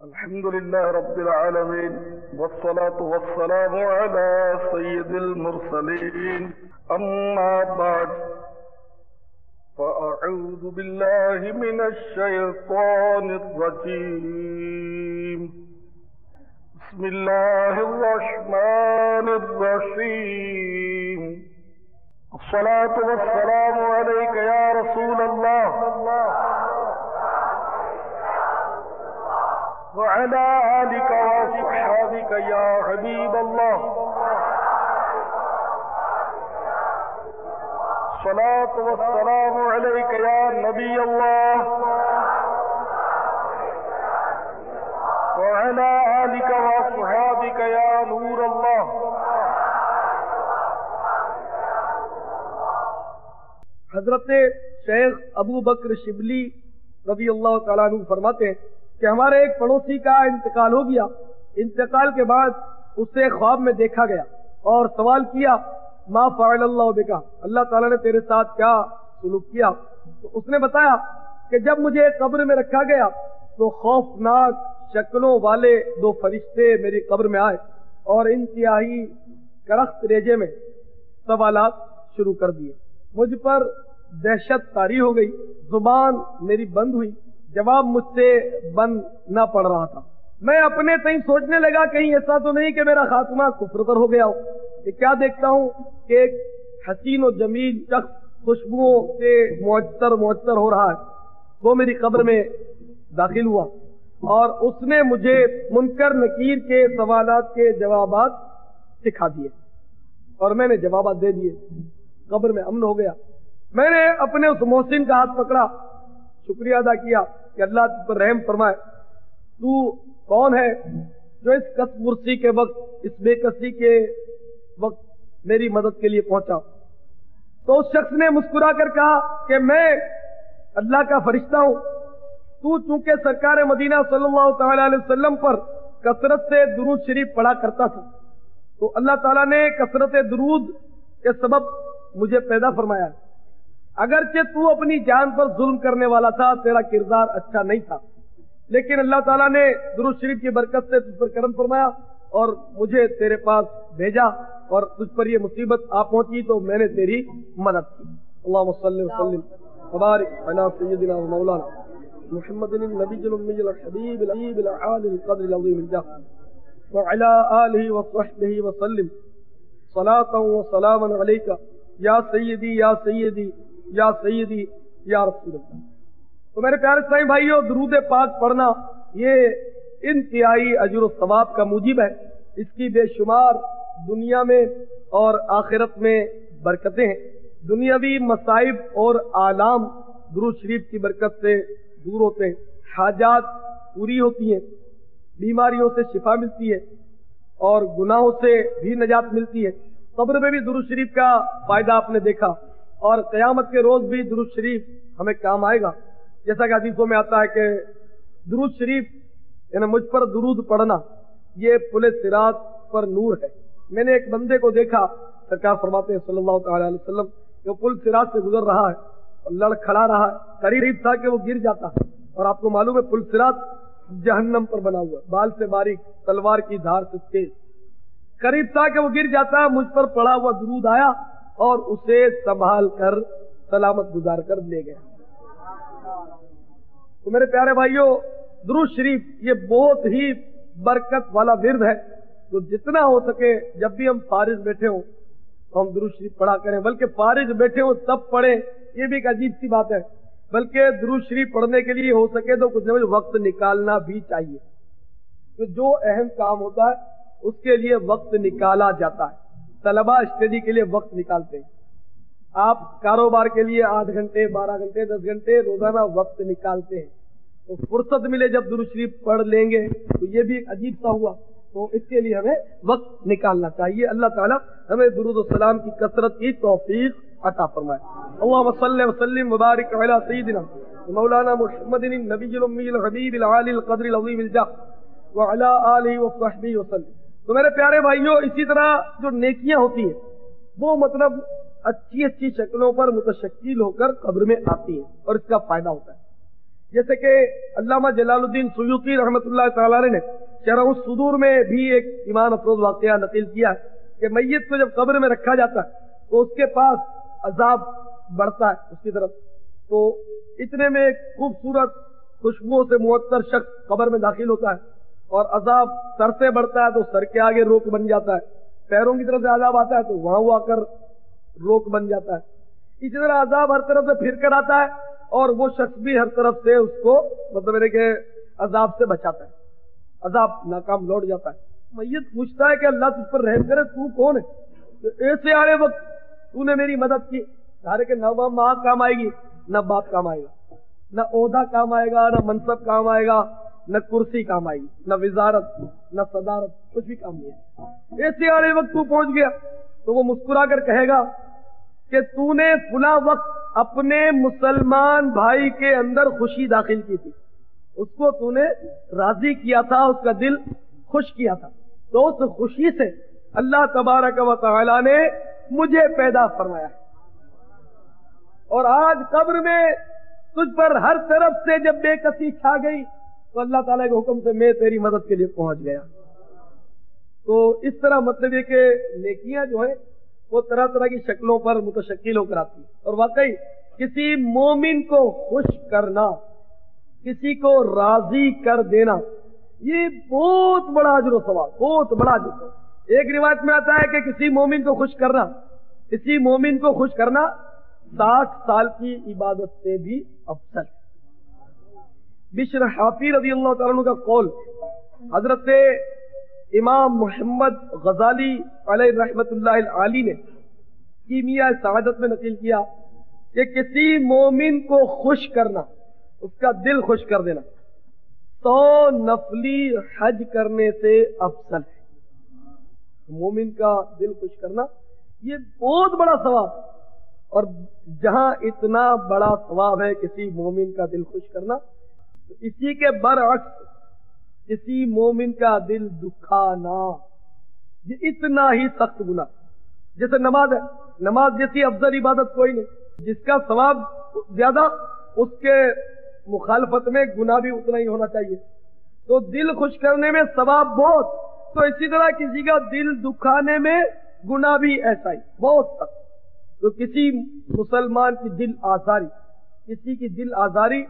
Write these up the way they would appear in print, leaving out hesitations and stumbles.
الحمد لله رب العالمين، والصلاة والسلام على سيد المرسلين. أما بعد، فأعوذ بالله من الشيطان الرجيم. بسم الله الرحمن الرحيم. الصلاة والسلام عليك يا رسول الله وعلى آلك وصحابك يا حبيب الله. الصلاة والسلام عليك يا نبي الله وعلى آلك وصحابك يا نور الله. حضرت شیخ ابو بکر شبلی رضی اللہ تعالیٰ عنہ فرماتے ہیں کہ ہمارے ایک پڑوسی کا انتقال ہو گیا. انتقال کے بعد اسے خواب میں دیکھا گیا اور سوال کیا، ما فعل اللہ بکا، اللہ تعالیٰ نے تیرے ساتھ کیا سلوک کیا؟ تو اس نے بتایا کہ جب مجھے قبر میں رکھا گیا تو خوفناک شکلوں والے دو فرشتے میری قبر میں آئے اور انتہائی کرخت ریجے میں سوالات شروع کر دیے. مجھ پر دہشت طاری ہو گئی، زبان میری بند ہوئی، جواب مجھ سے بند نہ پڑ رہا تھا. میں اپنے تئیں سوچنے لگا کہیں ایسا تو نہیں کہ میرا خاتمہ کفر پر ہو گیا ہو. کہ کیا دیکھتا ہوں کہ ایک حسین و جمیل شخص خوشبوؤں سے معطر ہو رہا ہے، وہ میری قبر میں داخل ہوا اور اس نے مجھے منکر نکیر کے سوالات کے جوابات سکھا دیے اور میں نے جوابات دے دیے. قبر میں امن ہو گیا. میں نے اپنے اس محسن کا ہاتھ پکڑا، شکریہ ادا کیا کہ اللہ تجھ پر رحم فرمائے. تو کون ہے جو اس کس مرسی کے وقت، اس بے کسی کے وقت میری مدد کے لیے پہنچا؟ تو اس شخص نے مسکرا کر کہا کہ میں اللہ کا فرشتہ ہوں. تو چونکہ سرکار مدینہ صلی اللہ تعالی علیہ وسلم پر کثرت سے درود شریف پڑھا کرتا تھا، تو اللہ تعالیٰ نے کثرت درود کے سبب مجھے پیدا فرمایا. اگرچہ تو اپنی جان پر ظلم کرنے والا تھا، تیرا کردار اچھا نہیں تھا، لیکن اللہ تعالیٰ نے درود شریف کی برکت سے تجھ پر کرم فرمایا اور مجھے تیرے پاس بھیجا اور تجھ پر یہ مصیبت آ پہنچی تو میں نے تیری مدد کی. اللہم صلی وسلم وبارک علی سیدنا و مولانا محمد النبی الامی الحبیب العیب العالی القدر العظیم الجاہ وعلی آلہ وصحبہ وسلم صلاۃ و سلاما علیکہ یا سیدی یا سیدی یا سیدی یا رسول اللہ. تو میرے پیارے اسلامی بھائیو، درود پاک پڑھنا یہ انتہائی اجر و ثواب کا موجب ہے. اس کی بے شمار دنیا میں اور آخرت میں برکتیں ہیں. دنیاوی مصائب اور آلام درود شریف کی برکت سے دور ہوتے ہیں، حاجات پوری ہوتی ہیں، بیماریوں سے شفا ملتی ہے اور گناہوں سے بھی نجات ملتی ہے. قبر میں بھی درود شریف کا فائدہ آپ نے دیکھا اور قیامت کے روز بھی درود شریف ہمیں کام آئے گا. جیسا کہ حدیثوں میں آتا ہے کہ درود شریف یعنی مجھ پر درود پڑھنا یہ پل صراط پر نور ہے. میں نے ایک بندے کو دیکھا، سرکار فرماتے ہیں صلی اللہ تعالی علیہ وسلم کہ وہ پل صراط سے گزر رہا ہے اور لڑ کھڑا رہا ہے، قریب تھا کہ وہ گر جاتا. اور آپ کو معلوم ہے پل صراط جہنم پر بنا ہوا ہے، بال سے باریک، تلوار کی دھار سے تیز. قریب تھا کہ وہ گر جاتا. مجھ پر پڑا ہوا درود آیا اور اسے سنبھال کر سلامت گزار کر لے گیا. تو میرے پیارے بھائیوں، درود شریف یہ بہت ہی برکت والا ورد ہے. تو جتنا ہو سکے جب بھی ہم فارغ بیٹھے ہوں تو ہم درود شریف پڑھا کریں، بلکہ فارغ بیٹھے ہوں تب پڑھیں، یہ بھی ایک عجیب سی بات ہے. بلکہ درود شریف پڑھنے کے لیے ہو سکے تو کچھ نہ کچھ وقت نکالنا بھی چاہیے. تو جو اہم کام ہوتا ہے اس کے لیے وقت نکالا جاتا ہے. طلبہ اسٹڈی کے لیے وقت نکالتے ہیں، آپ کاروبار کے لیے 8 گھنٹے 12 گھنٹے 10 گھنٹے روزانہ وقت نکالتے ہیں. تو فرصت ملے جب درود شریف پڑھ لیں گے تو یہ بھی ایک عجیب سا ہوا. تو اس کے لیے ہمیں وقت نکالنا چاہیے. اللہ تعالیٰ ہمیں درود و سلام کی کثرت کی توفیق عطا فرمائے. اللہم صلی وسلم وبارک علی سیدنا مولانا محمد النبی الامی الحبیب العالی القدر العظیم الجاہ وعلی آلہ وصحبہ وسلم. تو میرے پیارے بھائیوں، اسی طرح جو نیکیاں ہوتی ہیں وہ مطلب اچھی اچھی شکلوں پر متشکل ہو کر قبر میں آتی ہیں اور اس کا فائدہ ہوتا ہے. جیسے کہ علامہ جلال الدین سیوطی رحمۃ اللہ تعالی علیہ نے شرح الصدور میں بھی ایک ایمان افروز واقعہ نقل کیا کہ میت کو جب قبر میں رکھا جاتا ہے تو اس کے پاس عذاب بڑھتا ہے اس کی طرف، تو اتنے میں ایک خوبصورت خوشبوؤں سے معطر شخص قبر میں داخل ہوتا ہے اور عذاب سر سے بڑھتا ہے تو سر کے آگے روک بن جاتا ہے، پیروں کی طرف سے عذاب آتا ہے تو وہاں وہ آ کر روک بن جاتا ہے، اسی طرح عذاب ہر طرف سے پھر کر آتا ہے اور وہ شخص بھی ہر طرف سے اس کو مطلب میرے کہ عذاب سے بچاتا ہے، عذاب ناکام لوٹ جاتا ہے۔ میت پوچھتا ہے کہ اللہ تجھ پر رحم کرے، تو کون ہے؟ ایسے آڑے وقت تو نے میری مدد کی، سارے کہ نہ ماں کام آئے گی نہ باپ کام آئے گا، نہ عہدہ کام آئے گا نہ منصب کام آئے گا نہ کرسی کام آئے گی نہ وزارت نہ صدارت، کچھ بھی کام نہیں ہے۔ ایسے آڑے وقت تو پہنچ گیا تو وہ مسکرا کر کہے گا کہ تو نے فلاں وقت اپنے مسلمان بھائی کے اندر خوشی داخل کی تھی، اس کو تو نے راضی کیا تھا، اس کا دل خوش کیا تھا، تو اس خوشی سے اللہ تبارک و تعالی نے مجھے پیدا فرمایا، اور آج قبر میں تجھ پر ہر طرف سے جب بے کسی چھا گئی تو اللہ تعالیٰ کے حکم سے میں تیری مدد کے لیے پہنچ گیا۔ تو اس طرح مطلب یہ کہ نیکیاں جو ہیں وہ طرح طرح کی شکلوں پر متشکل ہو کر آتی ہیں، اور واقعی کسی مومن کو خوش کرنا، کسی کو راضی کر دینا، یہ بہت بڑا اجر و ثواب، بہت بڑا اجر و ثواب۔ ایک روایت میں آتا ہے کہ کسی مومن کو خوش کرنا، کسی مومن کو خوش کرنا 60 سال کی عبادت سے بھی افضل۔ بشر حافی رضی اللہ تعالیٰ عنہ کا قول حضرت امام محمد غزالی علیہ رحمت اللہ العالی نے کیمیاء سعادت میں نقل کیا کہ کسی مومن کو خوش کرنا، اس کا دل خوش کر دینا 100 نفلی حج کرنے سے افضل ہے۔ مومن کا دل خوش کرنا یہ بہت بڑا ثواب، اور جہاں اتنا بڑا ثواب ہے کسی مومن کا دل خوش کرنا، تو اسی کے برعکس کسی مومن کا دل دکھانا یہ اتنا ہی سخت گناہ۔ جیسے نماز ہے، نماز جیسی افضل عبادت کوئی نہیں، جس کا ثواب زیادہ اس کے مخالفت میں گناہ بھی اتنا ہی ہونا چاہیے، تو دل خوش کرنے میں ثواب بہت، تو اسی طرح کسی کا دل دکھانے میں گناہ بھی ایسا ہی بہت سخت۔ تو کسی مسلمان کی دل آزاری، کسی کی دل آزاری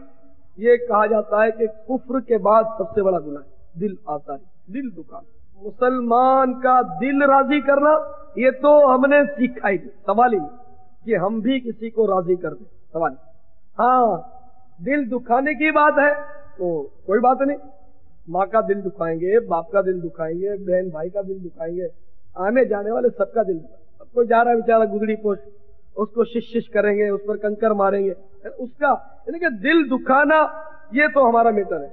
یہ کہا جاتا ہے کہ کفر کے بعد سب سے بڑا گناہ ہے، دل آزاری، دل دکھانا۔ مسلمان کا دل راضی کرنا یہ تو ہم نے سیکھا ہی، سوال ہی نہیں کہ ہم بھی کسی کو راضی کر دیں، سوال نہیں۔ ہاں دل دکھانے کی بات ہے تو کوئی بات نہیں، ماں کا دل دکھائیں گے، باپ کا دل دکھائیں گے، بہن بھائی کا دل دکھائیں گے، آنے جانے والے سب کا دل دکھائیں گے۔ کوئی جا رہا ہے بیچارہ گزڑی پوش، اس کو شش کریں گے، اس پر کنکر ماریں گے، اس کا یعنی کہ دل دکھانا یہ تو ہمارا میٹر ہے،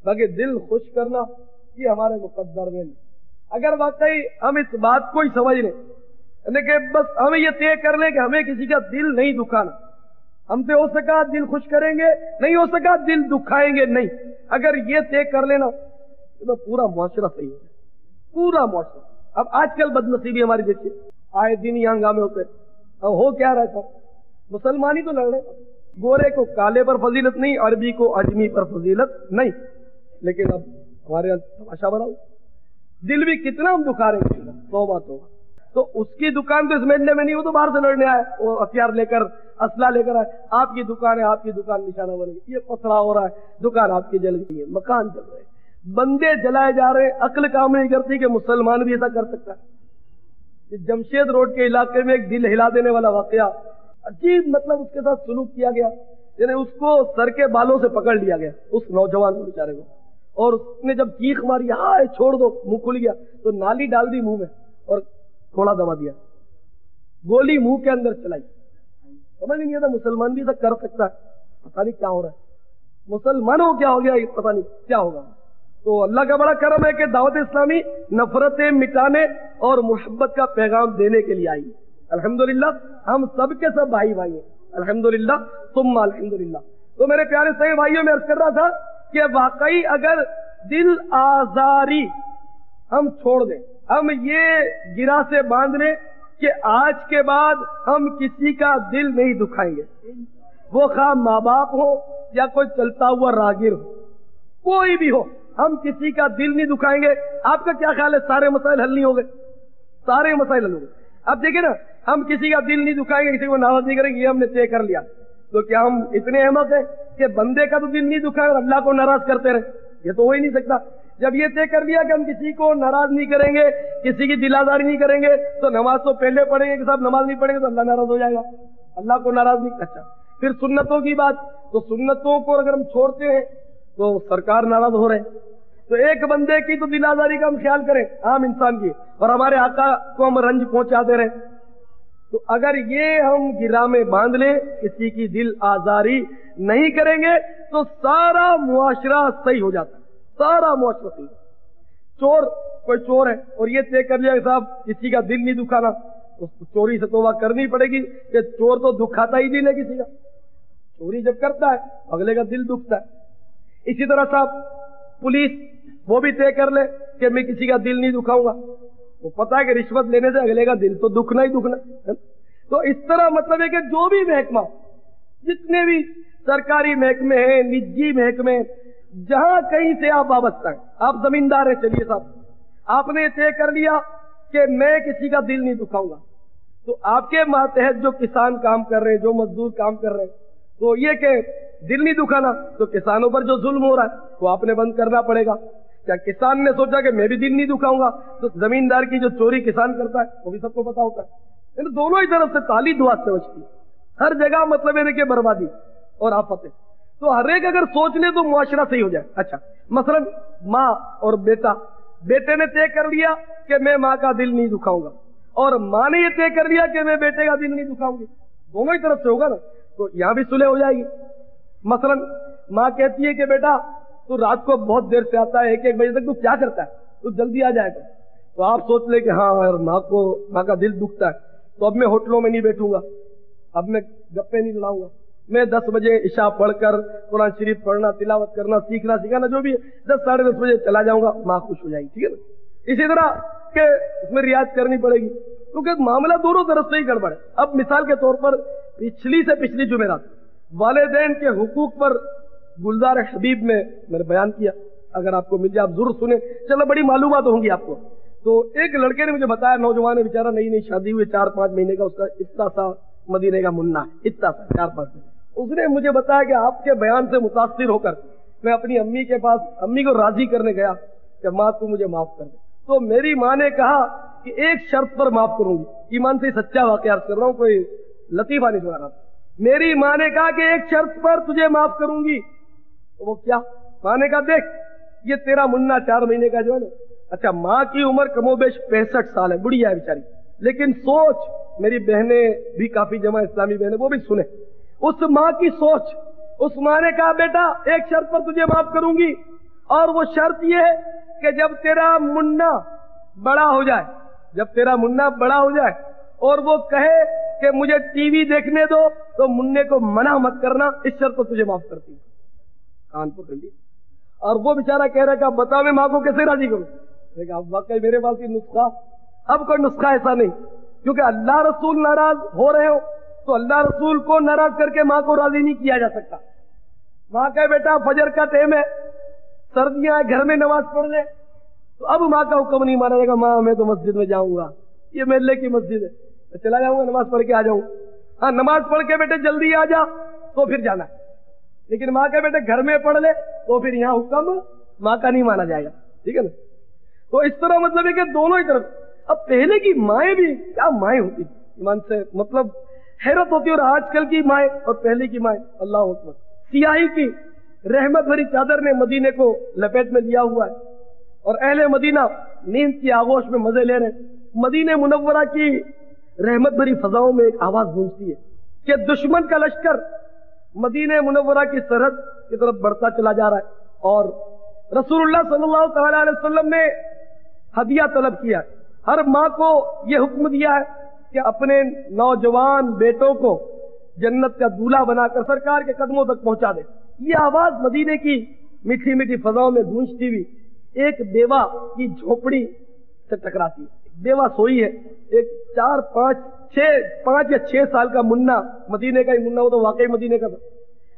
باقی دل خوش کرنا یہ ہمارے مقدر میں نہیں۔ اگر واقعی ہم اس بات کو ہی سمجھ لیں، یعنی کہ بس ہمیں یہ طے کر لیں کہ ہمیں کسی کا دل نہیں دکھانا، ہم سے ہو سکا دل خوش کریں گے، نہیں ہو سکا دل دکھائیں گے نہیں، اگر یہ طے کر لینا تو پورا معاشرہ صحیح ہے، پورا معاشرہ۔ اب آج کل بد نصیبی ہماری دیکھیے، آئے دن یہ ہنگامے ہوتے ہیں، اب ہو کیا رہتا، مسلمان ہی تو لڑ رہے، گورے کو کالے پر فضیلت نہیں، عربی کو عجمی پر فضیلت نہیں، لیکن اب ہمارے یہاں تماشا بڑا دل بھی کتنا ہم دکھا رہے ہیں، توبہ توبہ۔ تو اس کی دکان تو اس محلے میں نہیں، وہ تو باہر سے لڑنے آئے، وہ ہتھیار لے کر اسلحہ لے کر آئے، آپ کی دکان ہے، آپ کی دکان نشانہ بنے گی، یہ پتھرا ہو رہا ہے، دکان آپ کی جل گئی ہے، مکان چل رہے ہیں، بندے جلائے جا رہے ہیں، عقل کام نہیں کرتی کہ مسلمان بھی ایسا کر سکتا ہے۔ جمشید روڈ کے علاقے میں ایک دل ہلا دینے والا واقعہ، عجیب مطلب اس کے ساتھ سلوک کیا گیا، یعنی اس کو سر کے بالوں سے پکڑ لیا گیا اس نوجوان کو بیچارے کو، اور اس نے جب چیخ ماری ہائے چھوڑ دو، منہ کھل گیا تو نالی ڈال دی منہ میں اور تھوڑا دبا دیا، گولی منہ کے اندر چلائی۔ سمجھ نہیں آتا مسلمان بھی ایسا کر سکتا ہے، پتہ نہیں کیا ہو رہا ہے، مسلمانوں کیا ہو گیا پتہ نہیں کیا ہوگا۔ تو اللہ کا بڑا کرم ہے کہ دعوت اسلامی نفرتیں مٹانے اور محبت کا پیغام دینے کے لیے آئی، الحمدللہ ہم سب کے سب بھائی بھائی ہیں، الحمدللہ ثم الحمدللہ۔ تو میرے پیارے صحیح بھائیوں میں عرض کر رہا تھا کہ واقعی اگر دل آزاری ہم چھوڑ دیں، ہم یہ گرہ سے باندھ لیں کہ آج کے بعد ہم کسی کا دل نہیں دکھائیں گے، وہ خواہ ماں باپ ہو یا کوئی چلتا ہوا راہگیر ہو، کوئی بھی ہو، ہم کسی کا دل نہیں دکھائیں گے. آپ کا کیا خیال ہے سارے مسائل حل نہیں ہو گئے؟ سارے مسائل حل ہو گئے. اب دیکھیں نا، ہم کسی کا دل نہیں دکھائیں گے، کسی کو ناراض نہیں کریں گے، یہ ہم نے طے کر لیا. تو کیا ہم اتنے احمق ہیں کہ بندے کا تو دل نہیں دکھائیں اور اللہ کو ناراض کرتے رہے؟ یہ تو ہو ہی نہیں سکتا. جب یہ طے کر لیا کہ ہم کسی کو ناراض نہیں کریں گے، کسی کی دل آزاری نہیں کریں گے، تو نماز تو پہلے پڑھیں گے کہ صاحب نماز نہیں پڑھیں گے تو اللہ ناراض ہو جائے گا. اللہ کو ناراض نہیں. اچھا پھر سنتوں کی بات، تو سنتوں کو اگر ہم چھوڑتے ہیں تو سرکار ناراض ہو رہے ہیں. تو ایک بندے کی تو دل آزاری کا ہم خیال کریں، عام انسان کی، اور ہمارے آقا کو ہم رنج پہنچاتے رہیں. تو اگر یہ ہم گرہ میں باندھ لیں، کسی کی دل آزاری نہیں کریں گے، تو سارا معاشرہ صحیح ہو جاتا ہے. سارا معاشرہ صحیح. چور، کوئی چور ہے اور یہ طے کر لیا کہ صاحب کسی کا دل نہیں دکھانا، تو چوری سے توبہ کرنی پڑے گی کہ چور تو دکھاتا ہی دل ہے کسی کا. چوری جب کرتا ہے اگلے کا دل دکھتا ہے. اسی طرح صاحب پولیس وہ بھی طے کر لے کہ میں کسی کا دل نہیں دکھاؤں گا. وہ پتا ہے کہ رشوت لینے سے اگلے کا دل تو دکھنا ہی دکھنا ہے. تو اس طرح مطلب ہے کہ جو بھی محکمہ، جتنے بھی سرکاری محکمے ہیں، نجی محکمے، جہاں کہیں سے آپ وابستہ ہیں، آپ زمیندار ہیں، چلیے صاحب آپ نے طے کر لیا کہ میں کسی کا دل نہیں دکھاؤں گا، تو آپ کے ماتحت جو کسان کام کر رہے ہیں، جو مزدور کام کر رہے ہیں، تو یہ کہ دل نہیں دکھانا، تو کسانوں پر جو ظلم ہو رہا ہے وہ آپ نے بند کرنا پڑے گا. کیا کسان نے سوچا کہ میں بھی دل نہیں دکھاؤں گا، تو زمیندار کی جو چوری کسان کرتا ہے وہ بھی سب کو پتا ہوتا ہے. دونوں ہی طرف سے تالی دعا سے بچتی ہے. ہر جگہ مطلب ہے کہ بربادی اور آفت ہے. تو ہر ایک اگر سوچ لے تو معاشرہ صحیح ہو جائے. اچھا مثلا ماں اور بیٹا، بیٹے نے طے کر لیا کہ میں ماں کا دل نہیں دکھاؤں گا، اور ماں نے یہ طے کر لیا کہ میں بیٹے کا دل نہیں دکھاؤں گی. دونوں ہی طرف سے ہوگا نا، تو یہاں بھی صلح ہو جائے گی. مثلا ماں کہتی ہے کہ بیٹا تو رات کو بہت دیر سے آتا ہے، 1-1 بجے تک تو کیا کرتا ہے، تو جلدی آ جائے گا. تو آپ سوچ لے کہ ہاں یار ماں کا دل دکھتا ہے، تو اب میں ہوٹلوں میں نہیں بیٹھوں گا، اب میں گپے نہیں لڑاؤں گا، میں 10 بجے عشاء پڑھ کر قرآن شریف پڑھنا، تلاوت کرنا، سیکھنا سکھانا جو بھی ہے 10-10:30 بجے چلا جاؤں گا. ماں خوش ہو جائے گی. ٹھیک ہے نا. اسی طرح کہ اس میں رعایت کرنی پڑے گی، کیونکہ معاملہ دونوں طرف سے ہی گڑبڑ ہے. اب مثال کے طور پر پچھلی سے پچھلی جمعرات والدین کے حقوق پر گلزار حبیب میں نے بیان کیا. اگر آپ کو مل جائے آپ ضرور سنیں، چلو بڑی معلومات ہوں گی آپ کو. تو ایک لڑکے نے مجھے بتایا، نوجوان ہے بیچارہ، نئی شادی ہوئی، 4-5 مہینے کا اس کا اتنا سا مدینے کا منا ہے، اتنا سا 4-5 مہینے. اس نے مجھے بتایا کہ آپ کے بیان سے متاثر ہو کر میں اپنی امی کے پاس امی کو راضی کرنے گیا کہ ماں تو مجھے معاف کر دے. تو میری ماں نے کہا کہ ایک شرط پر معاف کروں گی. ایمان سے سچا واقعہ عرض کر رہا ہوں، کوئی لطیفہ نہیں سنا رہا. میری ماں نے کہا کہ ایک شرط پر تجھے معاف کروں گی. تو وہ کیا؟ ماں نے کہا دیکھ یہ تیرا منا 4 مہینے کا جو ہے نا، اچھا ماں کی عمر کم و بیش 65 سال ہے، بڑھیا ہے بیچاری، لیکن سوچ، میری بہنیں بھی کافی جمع اسلامی بہنیں وہ بھی سنیں اس ماں کی سوچ. اس ماں نے کہا بیٹا ایک شرط پر تجھے معاف کروں گی، اور وہ شرط یہ ہے کہ جب تیرا منا بڑا ہو جائے، جب تیرا منا بڑا ہو جائے اور وہ کہے کہ مجھے ٹی وی دیکھنے دو، تو منہ کو منع مت کرنا، اس شرط پر تجھے معاف کرتی ہوں. کان پکڑ لی. اور وہ بیچارہ کہہ رہا کہ بتاؤ میں ماں کو کیسے راضی کروں. اب واقعی میرے پاس یہ نسخہ، اب کوئی نسخہ ایسا نہیں، کیونکہ اللہ رسول ناراض ہو رہے ہو تو اللہ رسول کو ناراض کر کے ماں کو راضی نہیں کیا جا سکتا. ماں کہے بیٹا فجر کا ٹائم ہے، سردیاں گھر میں نماز پڑھ لے، تو اب ماں کا حکم نہیں مانا جائے گا. ماں میں تو مسجد میں جاؤں گا، یہ محلے کی مسجد ہے، میں چلا جاؤں گا نماز پڑھ کے آ جاؤں. ہاں نماز پڑھ کے بیٹے جلدی آ جا تو پھر جانا ہے، لیکن ماں کے بیٹے گھر میں پڑھ لے تو پھر یہاں حکم ماں کا نہیں مانا جائے گا. ٹھیک ہے نا. تو اس طرح مطلب ہے کہ دونوں ہی طرف. اب پہلے کی مائیں بھی کیا مائیں ہوتی، ایمان سے مطلب حیرت ہوتی. اور آج کل کی مائیں اور پہلے کی مائیں، اللہ اکبر. سیاہی کی رحمت بھری چادر نے مدینے کو لپیٹ میں لیا ہوا ہے، اور اہل مدینہ نیند کی آغوش میں مزے لے رہے ہیں. مدینہ منورہ کی رحمت بھری فضاؤں میں ایک آواز گونجتی ہے کہ دشمن کا لشکر مدینہ منورہ کی سرحد کی طرف بڑھتا چلا جا رہا ہے، اور رسول اللہ صلی اللہ تعالی علیہ وسلم نے ہدیہ طلب کیا ہے. ہر ماں کو یہ حکم دیا ہے کہ اپنے نوجوان بیٹوں کو جنت کا دولہا بنا کر سرکار کے قدموں تک پہنچا دے. یہ آواز مدینے کی میٹھی میٹھی فضاؤں میں گونجتی ہوئی ایک بیوہ کی جھوپڑی سے ٹکراتی ہے. بیوہ سوئی ہے، ایک 5 یا 6 سال کا منا، مدینے کا ہی منا، وہ تو واقعی مدینے کا تھا.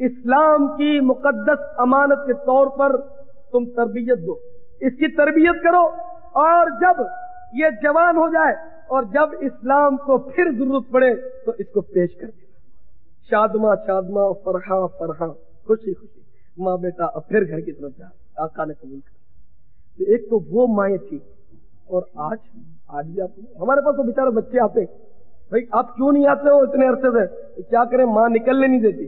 اسلام کی مقدس امانت کے طور پر تم تربیت دو، اس کی تربیت کرو، اور جب یہ جوان ہو جائے اور جب اسلام کو پھر ضرورت پڑے تو اس کو پیش کر دینا، شادماں شادماں، فرحاں فرحاں، خوشی خوشی، ماں بیٹا اب پھر گھر کی طرف جا، آقا نے قبول کر۔ تو ایک تو وہ مائیں تھی، اور آج بھی آپ ہمارے پاس تو بیچارے بچے آتے، بھائی آپ کیوں نہیں آتے ہو اتنے عرصے سے؟ کیا کریں، ماں نکلنے نہیں دیتی۔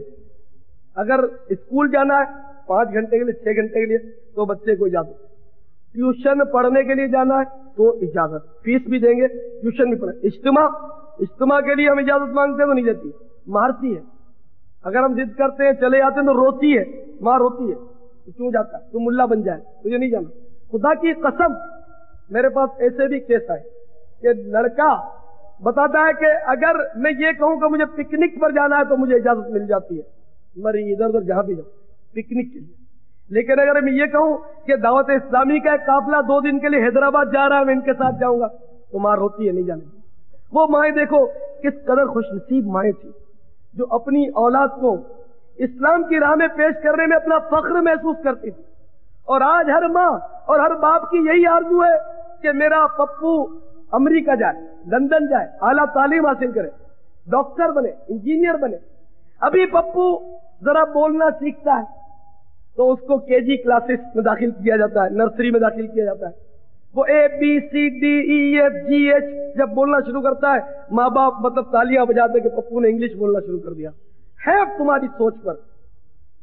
اگر اسکول جانا ہے 5 گھنٹے کے لیے 6 گھنٹے کے لیے تو بچے کو اجازت، ٹیوشن پڑھنے کے لیے جانا ہے تو اجازت، فیس بھی دیں گے، ٹیوشن بھی پڑھیں۔ اجتماع کے لیے ہم اجازت مانگتے ہیں تو نہیں دیتی، مارتی ہے۔ اگر ہم ضد کرتے ہیں چلے جاتے ہیں تو روتی ہے، ماں روتی ہے، تو کیوں جاتا ہے؟ تو ملا بن جائے، تجھے نہیں جانا۔ خدا کی قسم میرے پاس ایسے بھی کیس آئے کہ لڑکا بتاتا ہے کہ اگر میں یہ کہوں کہ مجھے پکنک پر جانا ہے تو مجھے اجازت مل جاتی ہے، مری ادھر ادھر جہاں بھی جاؤ پکنک کے لیے، لیکن اگر میں یہ کہوں کہ دعوت اسلامی کا ایک قافلہ 2 دن کے لیے حیدرآباد جا رہا ہے، میں ان کے ساتھ جاؤں گا، تو ماں روتی ہے، نہیں جانے۔ وہ مائیں دیکھو کس قدر خوش نصیب مائیں تھی جو اپنی اولاد کو اسلام کی راہ میں پیش کرنے میں اپنا فخر محسوس کرتی تھی۔ اور آج ہر ماں اور ہر باپ کی یہی آرزو ہے کہ میرا پپو امریکہ جائے، لندن جائے، اعلیٰ تعلیم حاصل کرے، ڈاکٹر بنے، انجینئر بنے۔ ابھی پپو ذرا بولنا سیکھتا ہے تو اس کو KG کلاسز میں داخل کیا جاتا ہے، نرسری میں داخل کیا جاتا ہے۔ وہ ABCDEFGH جب بولنا شروع کرتا ہے، ماں باپ مطلب تالیاں بجاتے کہ پپو نے انگلش بولنا شروع کر دیا۔ ہے تمہاری سوچ پر،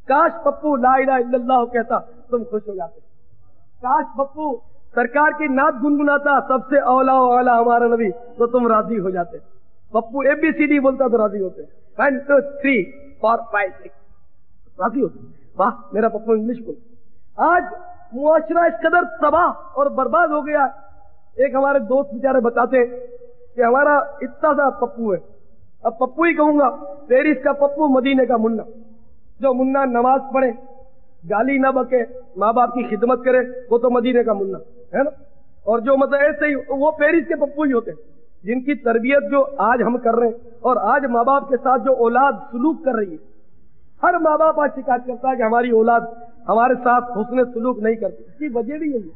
کاش پپو لا الہ الا اللہ کہتا، تم خوش ہو جاتے۔ کاش پپو سرکار کی نعت گنگناتا، سب سے اولا و اعلیٰ ہمارا نبی، تو تم راضی ہو جاتے۔ پپو ABCD بولتا تو راضی ہوتے، 1 2 3 4 5 6 راضی ہوتے، واہ میرا پپو انگلش بولتا۔ آج معاشرہ اس قدر تباہ اور برباد ہو گیا۔ ایک ہمارے دوست بیچارے بتاتے کہ ہمارا اتنا سا پپو ہے، اب پپو ہی کہوں گا، پیرس کا پپو، مدینے کا منا، جو منا نماز پڑھے، گالی نہ بکے، ماں باپ کی خدمت کرے، وہ تو مدینے کا منا ہے نا۔ اور جو مطلب ایسے ہی وہ پیرس کے پپو ہی ہوتے، جن کی تربیت جو آج ہم کر رہے ہیں، اور آج ماں باپ کے ساتھ جو اولاد سلوک کر رہی ہے، ہر ماں باپ آج شکایت کرتا ہے کہ ہماری اولاد ہمارے ساتھ حسن سلوک نہیں کرتی۔ اس کی وجہ بھی یہی ہے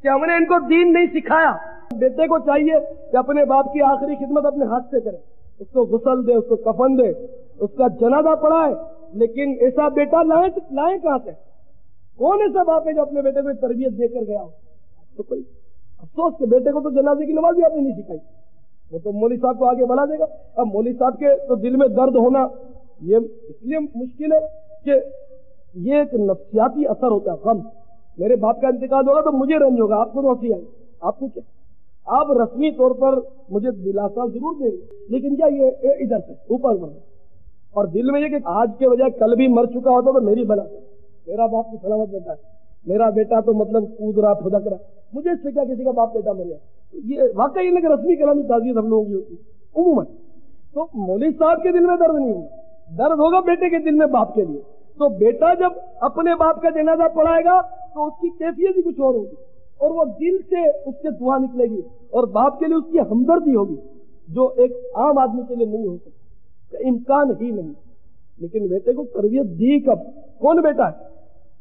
کہ ہم نے ان کو دین نہیں سکھایا۔ بیٹے کو چاہیے کہ اپنے باپ کی آخری خدمت اپنے ہاتھ سے کرے، اس کو غسل دے، اس کو کفن دے، اس کا جنازہ پڑھائے، لیکن ایسا بیٹا لائیں کہاں سے؟ کون ایسا باپ ہے جو اپنے بیٹے کو تربیت دے کر گیا ہو؟ تو کوئی افسوس کہ بیٹے کو تو جنازے کی نماز بھی آپ نے نہیں سکھائی، وہ تو مولوی صاحب کو آگے بڑھا دے گا۔ اب مولوی صاحب کے تو دل میں درد ہونا یہ اس لیے مشکل ہے کہ یہ ایک نفسیاتی اثر ہوتا ہے، غم۔ میرے باپ کا انتقال ہوگا تو مجھے رنج ہوگا، آپ کو تو ہنسی آئی، آپ کو کیا؟ آپ رسمی طور پر مجھے دلاسا ضرور دیں گے، لیکن کیا یہ ادھر سے اوپر بڑھ، اور دل میں یہ کہ آج کے بجائے کل بھی مر چکا ہوتا تو میری بلا، میرا باپ تو سلامت بیٹا ہے، میرا بیٹا تو مطلب کود رہا پھدک رہا، مجھے اس سے کیا کسی کا باپ بیٹا مر جائے؟ یہ واقعی یہ کہ رسمی کلامی تعزیت ہم لوگوں کی ہوتی ہے عموماً۔ تو مولوی صاحب کے دل میں درد نہیں ہوگا، درد ہوگا بیٹے کے دل میں باپ کے لیے۔ تو بیٹا جب اپنے باپ کا جنازہ پڑھائے گا تو اس کی کیفیت ہی کچھ اور ہوگی، اور وہ دل سے اس سے دعا نکلے گی، اور باپ کے لیے اس کی ہمدردی ہوگی جو ایک عام آدمی کے لیے نہیں ہو سکتی، امکان ہی نہیں۔ لیکن بیٹے کو تربیت دی کب؟ کون بیٹا ہے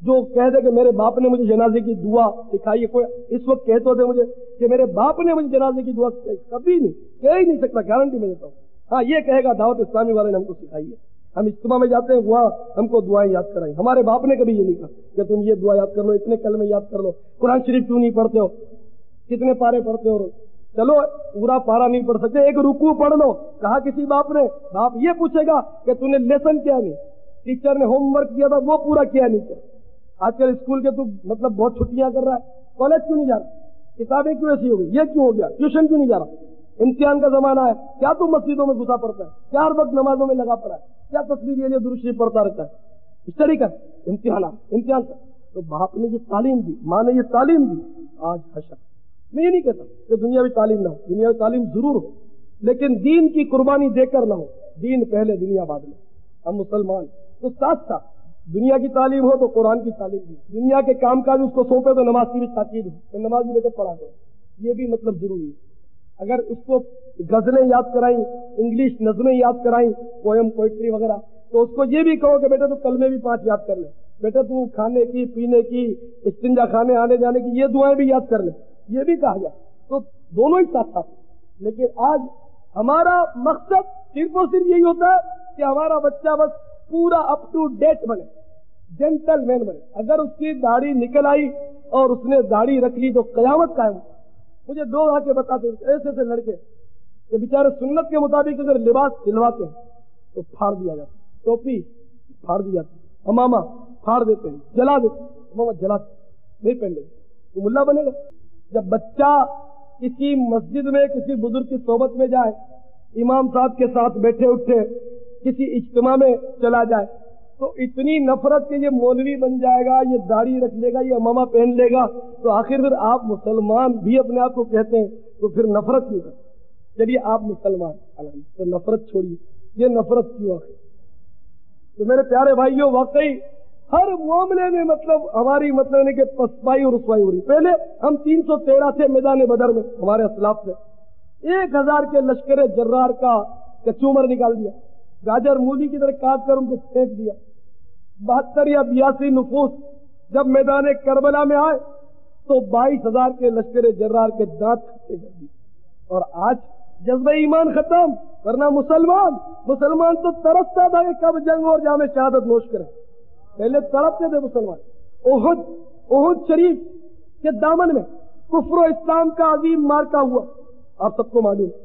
جو کہہ دے کہ میرے باپ نے مجھے جنازے کی دعا سکھائی ہے؟ کوئی اس وقت کہتے ہوتے مجھے کہ میرے باپ نے مجھے جنازے کی دعا سکھائی؟ کبھی نہیں، کہہ ہی نہیں سکتا، گارنٹی میں دیتا ہوں۔ ہاں یہ کہے گا دعوت اسلامی والے نے ہم کو سکھائی ہے، ہم اجتماع میں جاتے ہیں وہاں ہم کو دعائیں یاد کرائیں۔ ہمارے باپ نے کبھی یہ نہیں کہا کہ تم یہ دعا یاد کر لو، اتنے کلمے یاد کر لو، قرآن شریف کیوں نہیں پڑھتے ہو، کتنے پارے پڑھتے ہو؟ چلو پورا پارا نہیں پڑھ سکتے، ایک رکوع پڑھ لو۔ کہا کسی باپ نے؟ باپ یہ پوچھے گا کہ تو نے لیسن کیا نہیں، ٹیچر نے ہوم ورک دیا تھا وہ پورا کیا نہیں کیا؟ آج کل اسکول کے تو مطلب بہت چھٹیاں کر رہا ہے، کالج کیوں نہیں جا رہا، کتابیں کیوں ایسی ہو گئی، یہ کیوں ہو گیا، ٹیوشن کیوں نہیں جا رہا، امتحان کا زمانہ ہے، کیا تو مسجدوں میں گھسا پڑتا ہے، کیا ہر وقت نمازوں میں لگا پڑا ہے، کیا تصویر یہ درود شریف پڑھتا رہتا ہے، اسٹڈی کر، امتحان کر۔ تو باپ نے یہ تعلیم دی، ماں نے یہ تعلیم دی۔ آج حشر میں یہ نہیں کہتا کہ دنیاوی تعلیم نہ ہو، دنیاوی تعلیم ضرور ہو، لیکن دین کی قربانی دے کر نہ ہو، دین پہلے دنیا بعد میں۔ ہم مسلمان تو ساتھ ساتھ دنیا کی تعلیم ہو تو قرآن کی تعلیم بھی، دنیا کے کام کاج اس کو سونپے تو نماز کی بھی تاکید ہو، تو نماز بھی بیٹے پڑھا دو، یہ بھی مطلب ضروری ہے۔ اگر اس کو غزلیں یاد کرائیں، انگلش نظمیں یاد کرائیں، پوئم پوئٹری وغیرہ، تو اس کو یہ بھی کہو کہ بیٹا تو کلمے بھی 5 یاد کر لے، بیٹا تو کھانے کی، پینے کی، استنجا خانے آنے جانے کی یہ دعائیں بھی یاد کر لے، یہ بھی کہا جائے، تو دونوں ہی ساتھ ساتھ۔ لیکن آج ہمارا مقصد صرف اور صرف یہی ہوتا ہے کہ ہمارا بچہ بس پورا اپ ٹو ڈیٹ بنے، جینٹل مین بنے۔ اگر اس کی داڑھی نکل آئی اور اس نے داڑھی رکھ لی تو قیامت قائم۔ مجھے 2 آ کے بتاتے ایسے ایسے لڑکے کہ بیچارے سنت کے مطابق اگر لباس سلواتے ہیں تو پھاڑ دیا جاتا، ٹوپی پھاڑ دی جاتی، امامہ پھاڑ دیتے ہیں، جلا دیتے ہیں، امامہ جلاتے نہیں پہن دیتے، تو ملا بنے گا؟ جب بچہ کسی مسجد میں کسی بزرگ کی صحبت میں جائے، امام صاحب کے ساتھ بیٹھے اٹھے کسی اجتماع میں چلا جائے، تو اتنی نفرت کہ یہ مولوی بن جائے گا، یہ داڑھی رکھ لے گا، یہ امامہ پہن لے گا، تو آخر پھر آپ مسلمان بھی اپنے آپ کو کہتے ہیں تو پھر نفرت کیوں کرتے؟ چلیے آپ مسلمان تو نفرت چھوڑیے، یہ نفرت کیوں آخر؟ تو میرے پیارے بھائیوں، واقعی ہر معاملے میں مطلب ہماری مطلب نہیں کہ پسپائی اور رسوائی ہو رہی۔ پہلے ہم 313 تھے میدان بدر میں، ہمارے اسلاف سے 1000 کے لشکر جرار کا کچومر نکال دیا، گاجر مولی کی طرح کاٹ کر ان کو پھینک دیا۔ 72 یا 82 نفوس جب میدان کربلا میں آئے تو 22,000 کے لشکر جرار کے دانت کھٹے کر دیے۔ اور آج جذبہ ایمان ختم، ورنہ مسلمان تو ترستا تھا کہ کب جنگ اور جام شہادت نوش کرے، پہلے تڑپتے تھے مسلمان۔ احد شریف کے دامن میں کفر و اسلام کا عظیم مارکا ہوا، آپ سب کو معلوم ہے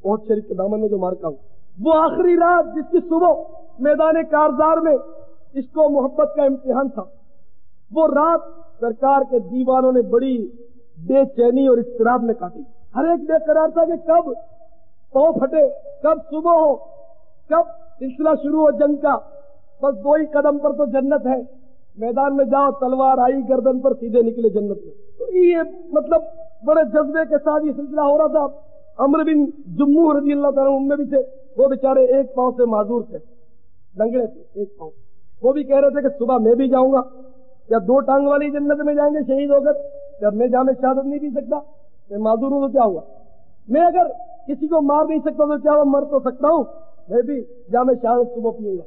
احد شریف کے دامن میں جو مارکا ہوا، وہ آخری رات جس کی صبح میدان کارزار میں اس کو محبت کا امتحان تھا، وہ رات سرکار کے دیوانوں نے بڑی بے چینی اور اضطراب میں کاٹی۔ ہر ایک بے قرار تھا کہ کب پاؤں پھٹے، کب صبح ہو، کب سلسلہ شروع ہو جنگ کا، بس 2 ہی قدم پر تو جنت ہے، میدان میں جاؤ تلوار آئی گردن پر سیدھے نکلے جنت میں۔ تو یہ مطلب بڑے جذبے کے ساتھ یہ سلسلہ ہو رہا تھا۔ عمرو بن جموح رضی اللہ تعالیٰ عنہ بھی تھے، وہ بیچارے ایک پاؤں سے معذور تھے، لنگڑے تھے ایک پاؤں، وہ بھی کہہ رہے تھے کہ صبح میں بھی جاؤں گا، یا 2 ٹانگ والی جنت میں جائیں گے شہید ہو کر، جب میں جام شہادت نہیں پی سکتا، میں معذور ہوں تو کیا ہوا؟ میں اگر کسی کو مار نہیں سکتا تو کیا مر تو سکتا ہوں، میں بھی جام شہادت صبح پیوں گا۔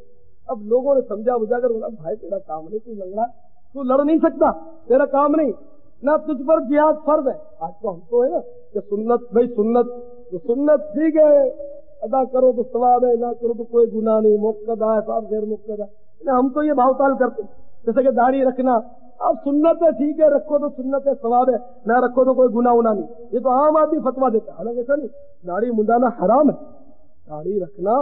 اب لوگوں نے سمجھا بجھا کر بولا بھائی تیرا کام نہیں، تو لنگڑا، تو لڑ نہیں سکتا، تیرا کام نہیں، نہ تجھ پر جہاد فرض ہے۔ آج تو ہم تو ہے نا کہ سنت بھائی سنت تو سنت ٹھیک ہے، ادا کرو تو ثواب ہے، نہ کرو تو کوئی گناہ نہیں، موقع ہے صاحب غیر موقع ہے۔ ہم تو یہ بھاؤ تال کرتے جیسے کہ داڑھی رکھنا اب سنت ہے، ٹھیک ہے رکھو تو سنت ہے ثواب ہے، نہ رکھو تو کوئی گناہ ہونا نہیں، یہ تو عام آدمی فتوا دیتا ہے، حالانکہ ایسا نہیں، داڑھی منڈانا حرام ہے، داڑھی رکھنا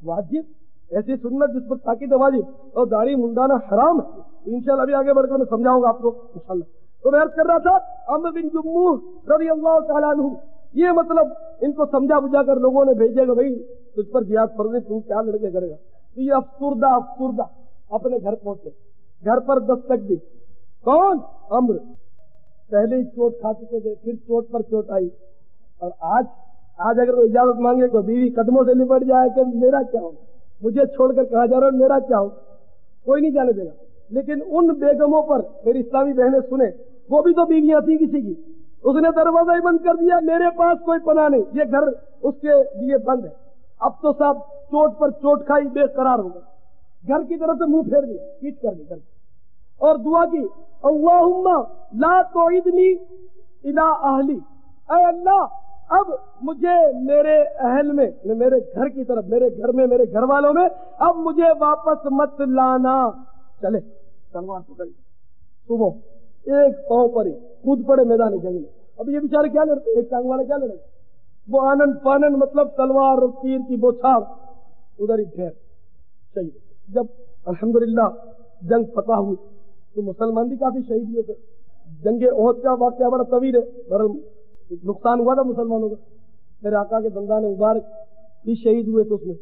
واجب، ایسی سنت جس پر تاکید واجب، اور داڑھی منڈانا حرام ہے۔ انشاءاللہ ابھی آگے بڑھ کر میں سمجھاؤں گا آپ کو انشاءاللہ۔ تو میں عرض کر رہا تھا عمرو بن جموح رضی اللہ تعالیٰ عنہ، یہ مطلب ان کو سمجھا بجھا کر لوگوں نے بھیجے گا بھائی تجھ پر جہاد فرض ہے، تو کیا لڑکے کرے گا؟ تو یہ افسردہ اپنے گھر پہنچے، گھر پر دستک دی، کون؟ عمرو، پہلے ہی چوٹ کھا چکے تھے، پھر چوٹ پر چوٹ آئی، اور آج اگر کوئی اجازت مانگے تو بیوی قدموں سے لپٹ جائے کہ میرا کیا ہوگا، مجھے چھوڑ کر کہا جا رہا ہے میرا کیا ہوگا، کوئی نہیں جانے دے گا۔ لیکن ان بیگموں پر میری اسلامی بہنیں سنیں، وہ بھی تو بیویاں تھیں کسی کی، اس نے دروازہ ہی بند کر دیا، میرے پاس کوئی پناہ نہیں، یہ گھر اس کے لیے بند ہے۔ اب تو صاحب چوٹ پر چوٹ کھائی، بے قرار ہو گئے، گھر کی طرف سے منہ پھیر دیا، پیٹ کر دی گھر، اور دعا کی اللہم لا تعیدنی الی اہلی، اے اللہ اب مجھے میرے اہل میں، میرے گھر کی طرف، میرے گھر میں، میرے گھر والوں میں اب مجھے واپس مت لانا۔ چلے تلوار پکڑ لی، صبح ایک پاؤں پر ہی کود پڑے میدان جنگ میں۔ اب یہ بیچارے کیا لڑتے، ایک ٹانگ والے کیا لڑے، وہ آنن پانن مطلب تلوار اور تیر کی بوچھار ادھر ہی ڈھیر شہید۔ جب الحمدللہ جنگ فتح ہوئی تو مسلمان بھی کافی شہید ہوئے تھے۔ جنگ احد کا واقعہ بڑا طویل ہے، نقصان ہوا تھا مسلمانوں کا، میرے آقا کے دندان مبارک بھی شہید ہوئے تھے اس میں۔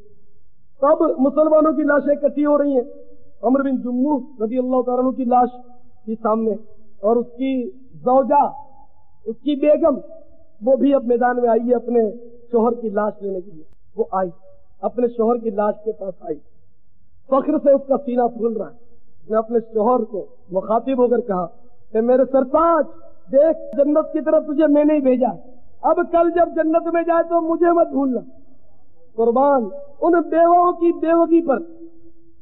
تب مسلمانوں کی لاشیں اکٹھی ہو رہی ہیں، عمرو بن جموح رضی اللہ تعالیٰ عنہ کی لاش کی سامنے، اور اس کی زوجہ، اس کی بیگم، وہ بھی اب میدان میں آئی ہے اپنے شوہر کی لاش لینے کے لیے۔ وہ آئی اپنے شوہر کی لاش کے پاس آئی، فخر سے اس کا سینہ پھول رہا ہے۔ نے اپنے شوہر کو مخاطب ہو کر کہا کہ میرے سرتاج دیکھ، جنت کی طرف تجھے میں نہیں بھیجا، اب کل جب جنت میں جائے تو مجھے مت بھولنا۔ قربان ان بیواؤں کی بیوگی پر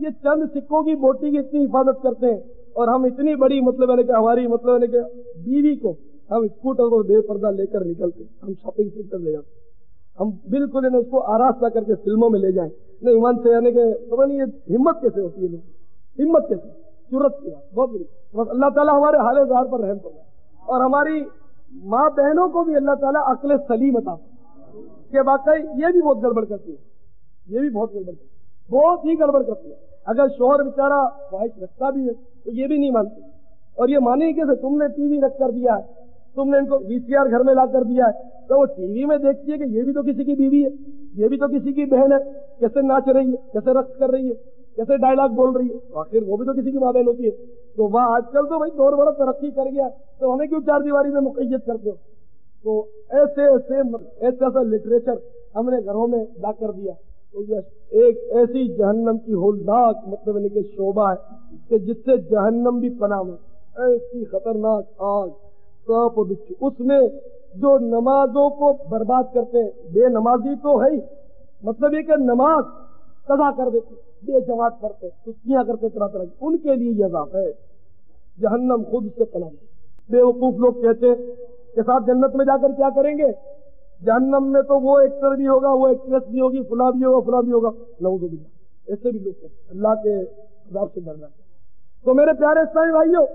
یہ چند سکوں کی بوٹی کی اتنی حفاظت کرتے ہیں، اور ہم اتنی بڑی مطلب ہے کہ ہماری مطلب ہے کہ بیوی کو ہم اسکوٹر کو بے پردہ لے کر نکلتے ہیں، ہم شاپنگ سینٹر لے جاتے ہیں، ہم بالکل اس کو آراستہ کر کے فلموں میں لے جائیں، نہیں ایمان سے یعنی کہ پتہ نہیں یہ ہمت کیسے ہوتی ہے لوگ، ہمت کیسے، جرأت کی بات بہت بڑی، بس اللہ تعالیٰ ہمارے حال ظاہر پر رحم کرنا ہے، اور ہماری ماں بہنوں کو بھی اللہ تعالیٰ عقل سلیم عطا کہ واقعی یہ بھی بہت گڑبڑ کرتی ہے، یہ بھی بہت گڑبڑ کرتی ہے، بہت ہی گڑبڑ کرتی ہے۔ اگر شوہر بیچارہ خواہش رکھتا بھی ہے تو یہ بھی نہیں مانتے، اور یہ مانے کہ تم نے ٹی وی رکھ کر دیا ہے، تم نے ان کو وی سی آر گھر میں لا کر دیا ہے، تو وہ ٹی وی میں دیکھتی ہے کہ یہ بھی تو کسی کی بیوی ہے، یہ بھی تو کسی کی بہن ہے، کیسے ناچ رہی ہے، کیسے رقص کر رہی ہے، کیسے ڈائلاگ بول رہی ہے، آخر وہ بھی تو کسی کی ماں بہن ہوتی ہے۔ تو وہاں آج کل تو بھائی دور بڑا ترقی کر گیا، تو ہمیں کیوں چار دیواری میں مقید کرتے ہو؟ تو ایسا لٹریچر ہم نے گھروں میں لا کر دیا، تو یہ ایک ایسی جہنم کی ہولناک مطلب کہ شعبہ ہے کہ جس سے جہنم بھی پناہ ہے، ایسی خطرناک آگ سانپ و بچھو، اس میں جو نمازوں کو برباد کرتے ہیں، بے نمازی تو ہے ہی، مطلب یہ کہ نماز قضا کر دیتے، بے جماعت کرتے، سستیاں کرتے طرح طرح کی، ان کے لیے یہ عذاب ہے، جہنم خود سے پناہ ہے۔ بے وقوف لوگ کہتے ہیں کہ صاحب جنت میں جا کر کیا کریں گے؟ جہنم میں تو وہ ایکٹر بھی ہوگا، وہ ایکٹریس بھی ہوگی، فلاں بھی ہوگا، فلاں بھی ہوگا، نعوذ باللہ، ایسے بھی لوگ کہتے ہیں۔ اللہ کے عذاب سے ڈرنا چاہیے۔ تو میرے پیارے اسلامی بھائیوں،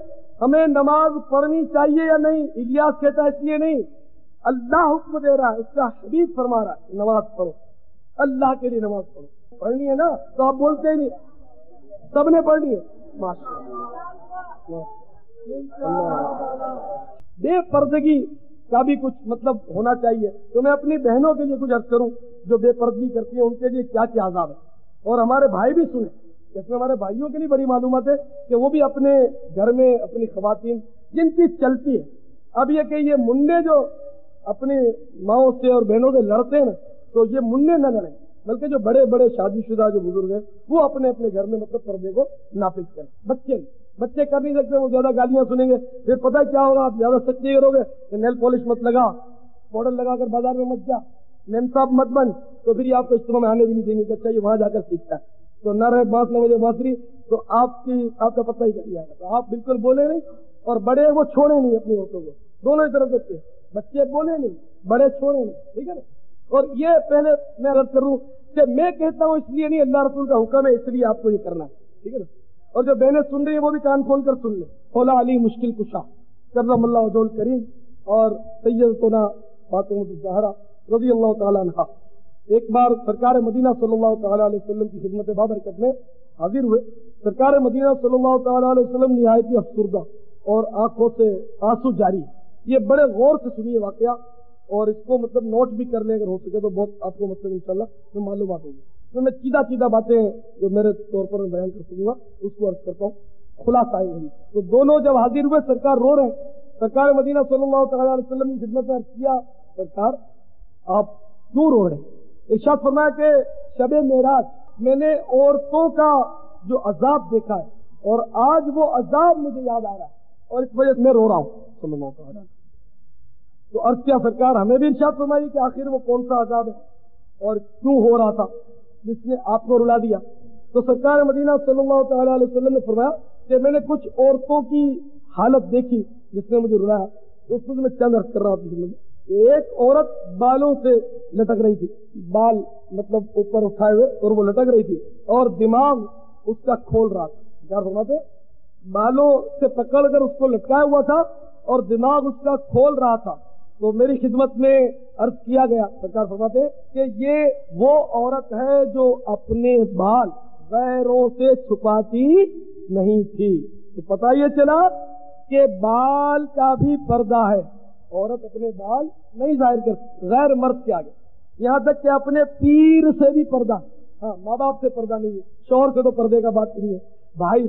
ہمیں نماز پڑھنی چاہیے یا نہیں؟ الیاس کہتا ہے اس لیے نہیں، اللہ حکم دے رہا ہے، اس کا حبیب فرما رہا ہے نماز پڑھو، اللہ کے لیے نماز پڑھو۔ پڑھنی ہے نا تو آپ بولتے ہی نہیں، سب نے پڑھنی ہے، ماشاءاللہ۔ بے پردگی کا بھی کچھ مطلب ہونا چاہیے، تو میں اپنی بہنوں کے لیے کچھ عرض کروں جو بے پردگی کرتی ہیں، ان کے لیے کیا کیا عذاب ہے، اور ہمارے بھائی بھی سنیں، جس میں ہمارے بھائیوں کے لیے بڑی معلومات ہے کہ وہ بھی اپنے گھر میں اپنی خواتین جن کی چلتی ہے، اب یہ کہ یہ منڈے جو اپنی ماؤں سے اور بہنوں سے لڑتے ہیں نا، تو یہ منڈے نہ لڑیں، بلکہ جو بڑے بڑے شادی شدہ جو بزرگ ہیں وہ اپنے اپنے گھر میں مطلب پردے کو نافذ کریں۔ بچے کر نہیں سکتے، وہ زیادہ گالیاں سنیں گے، پھر پتہ کیا ہوگا، آپ زیادہ سچی کرو گے کہ نیل پالش مت لگا، پاؤڈر لگا کر بازار میں مت جا، میم صاحب مت بن، تو پھر یہ آپ کو اجتماع میں آنے بھی نہیں دیں گے کہ اچھا یہ وہاں جا کر سیکھتا ہے، تو نہ رہے بانس نہ بجے بانسری، تو آپ کا پتہ ہی کر جائے گا، تو آپ بالکل بولے نہیں، اور بڑے وہ چھوڑے نہیں اپنی عورتوں کو، دونوں ہی طرف بچے بولے نہیں، بڑے چھوڑے نہیں، ٹھیک ہے نا۔ اور یہ پہلے میں رد کروں کہ میں کہتا ہوں اس لیے نہیں، اللہ رسول کا حکم ہے، اس لیے آپ کو یہ کرنا ہے، ٹھیک ہے نا۔ اور جو بہنیں سن رہی ہیں وہ بھی کان کھول کر سن لیں۔ مولا علی مشکل کشا کرم اللہ وجہ الکریم اور سیدتنا فاطمہ الزہرا رضی اللہ تعالیٰ عنہا ایک بار سرکار مدینہ صلی اللہ تعالیٰ علیہ وسلم کی خدمت بابرکت میں حاضر ہوئے۔ سرکار مدینہ صلی اللہ تعالیٰ علیہ وسلم نہایت ہی افسردہ اور آنکھوں سے آنسو جاری۔ یہ بڑے غور سے سنیے واقعہ، اور اس کو مطلب نوٹ بھی کر لیں اگر ہو سکے تو، بہت آپ کو مطلب انشاءاللہ میں معلومات ہوگی۔ تو میں چیدہ باتیں جو میرے طور پر بیان کر سکوں گا اس کو عرض کرتا ہوں، خلاصہ آئی ہوئی۔ تو دونوں جب حاضر ہوئے، سرکار رو رہے ہیں، سرکار مدینہ صلی اللہ تعالیٰ علیہ وسلم کی خدمت میں عرض کیا، سرکار آپ کیوں رو رہے ہیں؟ ارشاد فرمایا کہ شب معراج میں نے عورتوں کا جو عذاب دیکھا ہے، اور آج وہ عذاب مجھے یاد آ رہا ہے، اور اس وجہ سے میں رو رہا ہوں صلی اللہ تعالیٰ علیہ وسلم۔ تو عرض کیا سرکار ہمیں بھی ارشاد فرمائیے کہ آخر وہ کون سا عذاب ہے اور کیوں ہو رہا تھا جس نے آپ کو رلا دیا؟ تو سرکار مدینہ صلی اللہ تعالیٰ علیہ وسلم نے فرمایا کہ میں نے کچھ عورتوں کی حالت دیکھی جس نے مجھے رلایا، اس میں میں چند عرض کر رہا ہوں۔ ایک عورت بالوں سے لٹک رہی تھی، بال مطلب اوپر اٹھائے ہوئے اور وہ لٹک رہی تھی، اور دماغ اس کا کھول رہا تھا۔ کیا فرماتے؟ بالوں سے پکڑ کر اس کو لٹکایا ہوا تھا اور دماغ اس کا کھول رہا تھا۔ تو میری خدمت میں عرض کیا گیا، سرکار فرماتے کہ یہ وہ عورت ہے جو اپنے بال غیروں سے چھپاتی نہیں تھی۔ تو پتہ یہ چلا کہ بال کا بھی پردہ ہے، عورت اپنے بال نہیں ظاہر کر غیر مرد کے آگے، یہاں تک کہ اپنے پیر سے بھی پردہ، ہاں ماں باپ سے پردہ نہیں ہے، شوہر سے تو پردے کا بات نہیں ہے، بھائی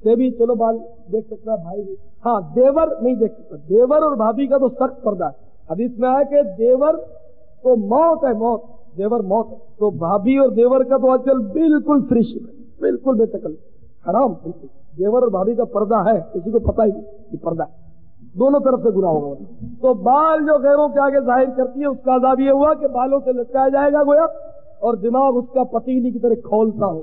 سے بھی چلو بال دیکھ سکتا ہے، بھائی بھی، ہاں دیور نہیں دیکھ سکتا، دیور اور بھابھی کا تو سخت پردہ ہے۔ حدیث میں آیا کہ دیور تو موت ہے، موت، دیور موت ہے، تو بھابھی اور دیور کا تو آج کل بالکل فریش ہے، بالکل بے تکلف، حرام بالکل۔ دیور اور بھابھی کا پردہ ہے، کسی کو پتہ ہی نہیں کہ پردہ ہے، دونوں طرف سے گناہ ہوگا۔ تو بال جو غیروں کے آگے ظاہر کرتی ہے، اس کا عذاب یہ ہوا کہ بالوں سے لٹکایا جائے گا گویا، اور دماغ اس کا پتیلی کی طرح کھولتا ہو،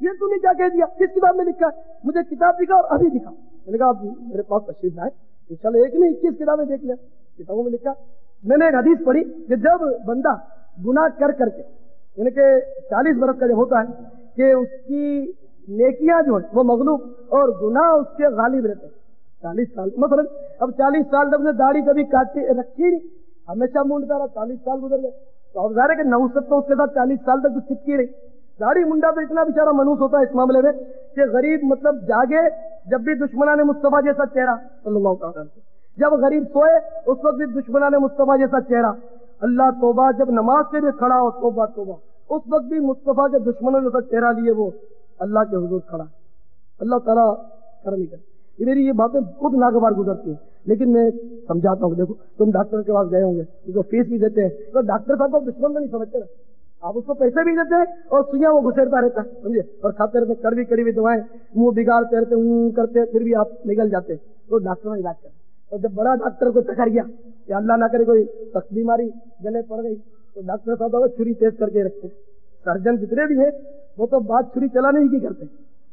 یہ تم نے کیا کہہ دیا؟ کس کتاب میں لکھا ہے؟ مجھے کتاب دکھا اور ابھی دکھا۔ میں نے کہا میرے پاس تشریف لائے، انشاءاللہ ایک نہیں 21 کتابیں دیکھ لیں، کتابوں میں لکھا۔ میں نے ایک حدیث پڑھی کہ جب بندہ گناہ کر کے یعنی کہ 40 برس کا جب ہوتا ہے کہ اس کی نیکیاں جو ہیں وہ مغلوب اور گناہ اس کے غالب رہتے ہیں 40 سال، مثلا اب 40 سال جب نے داڑھی کبھی کاٹی رکھی نہیں، ہمیشہ مونڈتا رہا، 40 سال گزر گئے، تو اب ظاہر ہے کہ نحوست تو اس کے ساتھ 40 سال تک تو چپکی رہی۔ داڑھی منڈا تو اتنا بیچارہ منحوس ہوتا ہے اس معاملے میں کہ غریب مطلب جاگے جب بھی دشمنان مصطفیٰ جیسا چہرہ صلی اللہ تعالی وسلم، جب غریب سوئے اس وقت بھی دشمنان مصطفیٰ جیسا چہرہ، اللہ توبہ جب نماز کے لیے کھڑا ہو توبہ توبہ اس وقت بھی مصطفیٰ کے دشمنوں جیسا چہرہ لیے وہ اللہ کے حضور کھڑا۔ اللہ تعالیٰ کرم کرے۔ یہ میری یہ باتیں خود ناگوار گزرتی ہیں، لیکن میں سمجھاتا ہوں، دیکھو تم ڈاکٹر کے پاس گئے ہوں گے، اس کو فیس بھی دیتے ہیں، تو ڈاکٹر صاحب کو دشمن تو نہیں سمجھتے نا، آپ اس کو پیسے بھی دیتے ہیں اور سوئیاں وہ گھسیٹتا رہتا ہے، سمجھے، اور کھاتے رہتے کڑوی کڑوی دوائیں، منہ بگاڑتے رہتے کرتے، پھر بھی آپ نگل جاتے، تو ڈاکٹر نے علاج کرتے۔ اور جب بڑا ڈاکٹر کو ٹکر گیا کہ اللہ نہ کرے کوئی سخت بیماری گلے پڑ گئی، تو ڈاکٹر صاحب چھری تیز کر کے رکھتے۔ سرجن جتنے بھی ہیں وہ تو بات چھری چلانے ہی کی کرتے،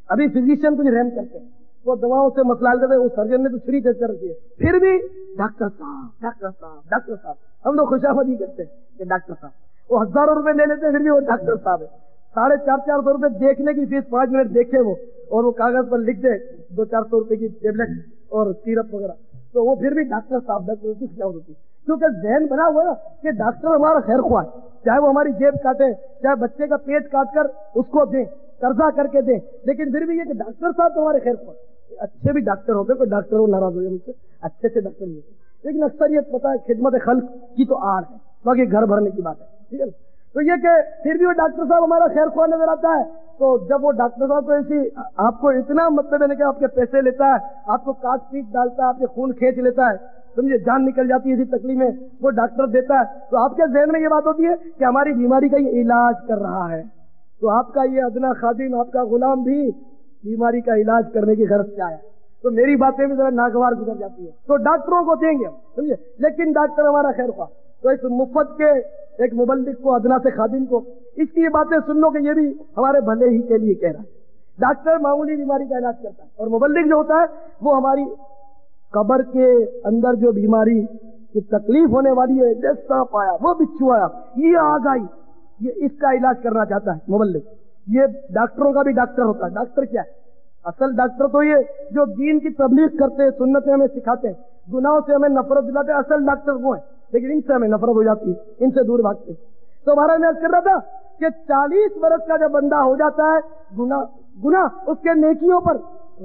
ابھی فزیشین کچھ رحم کرتے، وہ دواؤں سے مسئلہ حل کرتے، وہ سرجن نے تو چھری تیز کر رکھی ہے، پھر بھی ڈاکٹر صاحب ڈاکٹر صاحب ڈاکٹر صاحب، ہم لوگ خوشامدی کرتے ہیں کہ ڈاکٹر صاحب، وہ ہزاروں روپے لے لیتے ہیں پھر بھی وہ ڈاکٹر صاحب ہے۔ 450 روپے دیکھنے کی فیس، 5 منٹ دیکھے وہ اور وہ کاغذ پر لکھ دے 200-400 روپے کی ٹیبلٹ اور سیرپ وغیرہ، تو وہ پھر بھی ڈاکٹر صاحب ڈاکٹر کی خوشامد ہوتی ہے، کیونکہ ذہن بنا ہوا ہے کہ ڈاکٹر ہمارا خیر خواہ ہے، چاہے وہ ہماری جیب کاٹے، چاہے بچے کا پیٹ کاٹ کر اس کو دیں، قرضہ کر کے دیں، لیکن پھر بھی یہ کہ ڈاکٹر صاحب تو ہمارے خیر خواہ۔ اچھے بھی ڈاکٹر ہوتے، کوئی ڈاکٹر وہ ناراض ہو جائے مجھ سے، اچھے سے ڈاکٹر نہیں ہوتے، لیکن اکثریت پتا ہے خدمت خلق کی تو آڑ ہے، باقی گھر بھرنے کی بات ہے، ٹھیک ہے نا۔ تو یہ کہ پھر بھی وہ ڈاکٹر صاحب ہمارا خیر خواہ نظر آتا ہے، تو جب وہ ڈاکٹر صاحب کو ایسی آپ کو اتنا مطلب ہے کہ آپ کے پیسے لیتا ہے، آپ کو کاٹ پیٹ ڈالتا ہے، آپ کے خون کھینچ لیتا ہے، سمجھے، جان نکل جاتی ہے اسی تکلیف میں، وہ ڈاکٹر دیتا ہے، تو آپ کے ذہن میں یہ بات ہوتی ہے کہ ہماری بیماری کا یہ علاج کر رہا ہے، تو آپ کا یہ ادنا خادم، آپ کا غلام بھی بیماری کا علاج کرنے کی غرض سے آیا، تو میری باتیں بھی ذرا ناگوار گزر جاتی ہیں، تو ڈاکٹروں کو دیں گے ہم، سمجھے، لیکن ڈاکٹر ہمارا خیر خواہ، تو اس مفت کے ایک مبلغ کو، ادنا سے خادم کو اس کی یہ باتیں سن لو کہ یہ بھی ہمارے بھلے ہی کے لیے کہہ رہا ہے۔ ڈاکٹر معمولی بیماری کا علاج کرتا ہے، اور مبلغ جو ہوتا ہے وہ ہماری قبر کے اندر جو بیماری کی تکلیف ہونے والی ہے، جیسے سانپ آیا، وہ بچھو آیا، یہ آ گئی، یہ اس کا علاج کرنا چاہتا ہے مبلغ۔ یہ ڈاکٹروں کا بھی ڈاکٹر ہوتا ہے۔ ڈاکٹر کیا ہے؟ اصل ڈاکٹر تو یہ جو دین کی تبلیغ کرتے ہیں، سنتیں ہمیں سکھاتے ہیں، گناہوں سے ہمیں نفرت دلاتے ہیں، اصل ڈاکٹر وہ ہیں، لیکن ان سے ہمیں نفرت ہو جاتی ہے، ان سے دور بھاگتے ہیں۔ تو ہمارا میں عرض کر رہا تھا کہ 40 برس کا جب بندہ ہو جاتا ہے، گناہ اس کے نیکیوں پر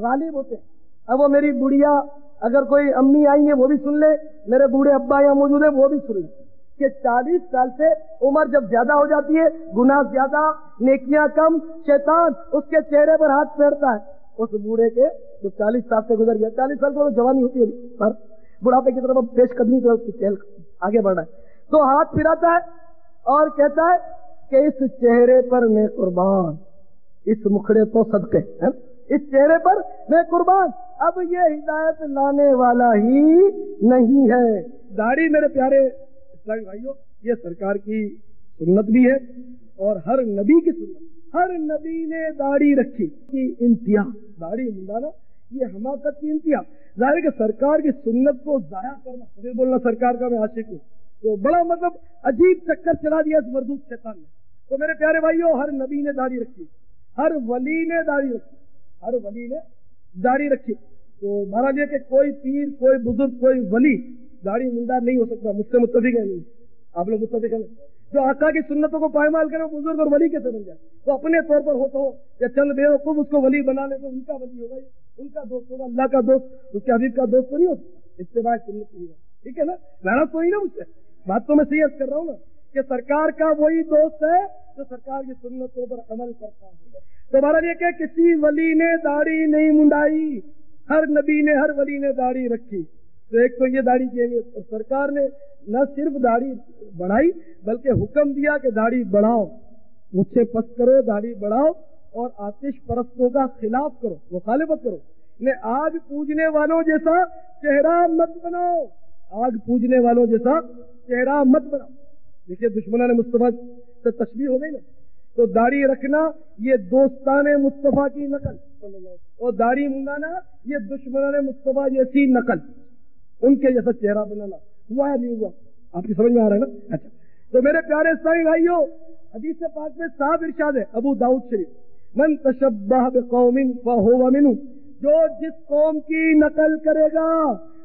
غالب ہوتے ہیں۔ اب وہ میری بڑھیا، اگر کوئی امی آئی ہیں وہ بھی سن لے، میرے بوڑھے ابا یہاں موجود ہیں وہ بھی سن لیں کہ 40 سال سے عمر جب زیادہ ہو جاتی ہے، گناہ زیادہ، نیکیاں کم، شیطان اس کے چہرے پر ہاتھ پھیرتا ہے، اس بوڑھے کے جو 40 سال سے گزر گیا، 40 سال کو جوانی ہوتی ہے پر بڑھاپے کی طرف پیش قدمی تو اس کی چہل آگے بڑھ رہا ہے، تو ہاتھ پھراتا ہے اور کہتا ہے کہ اس چہرے پر میں قربان، اس مکھڑے تو صدقے، اس چہرے پر میں قربان، اب یہ ہدایت لانے والا ہی نہیں ہے۔ داڑھی میرے پیارے اسلامی بھائیوں یہ سرکار کی سنت بھی ہے اور ہر نبی کی سنت، ہر نبی نے داڑھی رکھی کی انتہا، داڑھی منڈانا یہ حماقت کی انتہا۔ ظاہر ہے کہ سرکار کی سنت کو ضائع کرنا، پھر بولنا سرکار کا میں عاشق ہوں، تو بڑا مطلب عجیب چکر چلا دیا اس مردود شیطان نے۔ تو میرے پیارے بھائیوں ہر نبی نے داڑھی رکھی، ہر ولی نے داڑھی رکھی، ہر ولی نے داڑھی رکھی۔ تو بہرحال یہ کہ کوئی پیر، کوئی بزرگ، کوئی ولی داڑھی منڈا نہیں ہو سکتا، مجھ سے متفق ہے نہیں، آپ لوگ متفق ہیں؟ جو آقا کی سنتوں کو پائمال کرے وہ بزرگ اور ولی کیسے بن جائے؟ تو اپنے طور پر ہو تو یا چند بے وقوف اس کو ولی بنا لے تو ان کا ولی ہوگا، ان کا دوست ہوگا، اللہ کا دوست اس کے حبیب کا دوست تو نہیں ہوتا، اتباع سنت نہیں ہے، ٹھیک ہے نا؟ محنت تو نہیں نا مجھ سے، بات تو میں صحیح کر رہا ہوں نا کہ سرکار کا وہی دوست ہے جو سرکار کی سنتوں پر عمل کرتا ہے۔ تو بہرحال یہ کہ کسی ولی نے داڑھی نہیں منڈائی، ہر نبی نے، ہر ولی نے داڑھی رکھی۔ تو ایک تو یہ داڑھی کی اہمیت، اور سرکار نے نہ صرف داڑھی بڑھائی بلکہ حکم دیا کہ داڑھی بڑھاؤ، مجھے پس کرو، داڑھی بڑھاؤ، اور آتش پرستوں کا خلاف کرو، مخالفت کرو، انہیں آگ پوجنے والوں جیسا چہرہ مت بناؤ، آگ پوجنے والوں جیسا چہرہ مت بناؤ۔ دیکھیے دشمنان مصطفیٰ سے تشبیہ ہو گئی نا تو داڑھی رکھنا یہ دوستان مصطفیٰ کی نقل، اور داڑھی منڈانا یہ دشمنان مصطفیٰ جیسی نقل، ان کے جیسا چہرہ بنانا ہوا یا نہیں ہوا؟ آپ کی سمجھ میں آ رہا ہے نا؟ اچھا، تو میرے پیارے اسلامی بھائیوں، حدیث پاک میں صاحب ارشاد ہے، ابو داؤد شریف، من تشبہ بقوم فہو منہ، جو جس قوم کی نقل کرے گا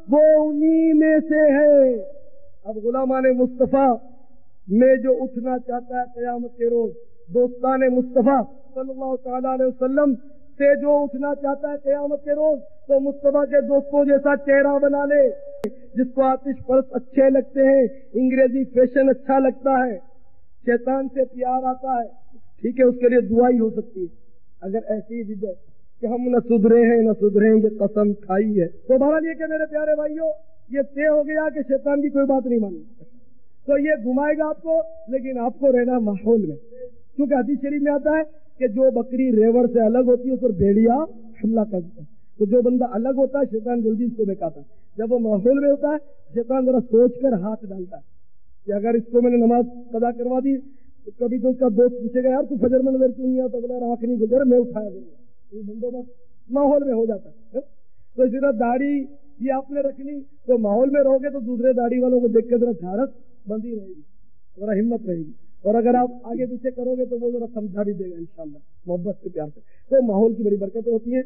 وہ انہی میں سے ہے۔ اب غلامان مصطفیٰ میں جو اٹھنا چاہتا ہے قیامت کے روز، دوستان مصطفیٰ صلی اللہ تعالیٰ علیہ وسلم سے جو اٹھنا چاہتا ہے قیامت کے روز، تو مصطفیٰ کے دوستوں جیسا چہرہ بنا لے۔ جس کو آتش پرست اچھے لگتے ہیں، انگریزی فیشن اچھا لگتا ہے، شیطان سے پیار آتا ہے، ٹھیک ہے، اس کے لیے دعا ہی ہو سکتی ہے، اگر ایسی ضد ہے کہ ہم نہ سدھرے ہیں نہ سدھریں گے، قسم کھائی ہے۔ تو بہرحال یہ کہ میرے پیارے بھائیوں، یہ طے ہو گیا کہ شیطان کی کوئی بات نہیں مانی، تو یہ گھمائے گا آپ کو، لیکن آپ کو رہنا ماحول میں، کیونکہ حدیث شریف میں آتا ہے کہ جو بکری ریوڑ سے الگ ہوتی ہے اس پر بھیڑیا حملہ کرتا ہے، تو جو بندہ الگ ہوتا ہے شیطان جلدی اس کو بہکاتا ہے۔ جب وہ ماحول میں ہوتا ہے شیطان ذرا سوچ کر ہاتھ ڈالتا ہے کہ اگر اس کو میں نے نماز قضا کروا دی تو کبھی تو اس کا دوست پوچھے گا، یار تو فجر میں نظر کیوں نہیں آتا، بلا آنکھ نہیں گزر، میں اٹھایا دوں گا، یہ بندوبست ماحول میں ہو جاتا ہے۔ تو اسی طرح داڑھی بھی آپ نے رکھنی، تو ماحول میں رہو گے تو دوسرے داڑھی والوں کو دیکھ کے ذرا جھارت بندی رہے گی، ذرا ہمت رہے گی، اور اگر آپ آگے پیچھے کرو گے تو وہ ذرا سمجھا بھی دے گا انشاءاللہ محبت سے، پیار سے۔ تو ماحول کی بڑی برکتیں ہوتی ہیں،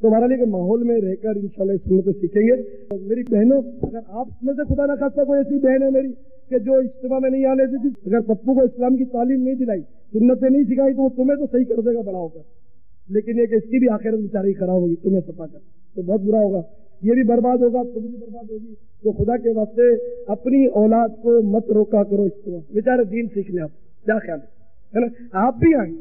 تو ہمارا لیے کہ ماحول میں رہ کر انشاءاللہ اس سنتیں سیکھیں گے۔ میری بہنوں، اگر آپ میں سے خدا نہ خواستہ کوئی ایسی بہن ہے میری کہ جو اجتماع میں نہیں آنے دیتی، اگر پپو کو اسلام کی تعلیم نہیں دلائی، سنتیں نہیں سکھائی، تو وہ تمہیں تو صحیح کر دے گا بڑا ہو کر، لیکن یہ کہ اس کی بھی آخرت بیچاری خراب ہوگی تمہیں سپا کر، تو بہت برا ہوگا، یہ بھی برباد ہوگا، تم بھی برباد ہوگی۔ تو خدا کے واسطے اپنی اولاد کو مت روکا کرو اجتماع، بیچارے دین سیکھ لیں، آپ کیا خیال ہے نا؟ آپ بھی آئیں،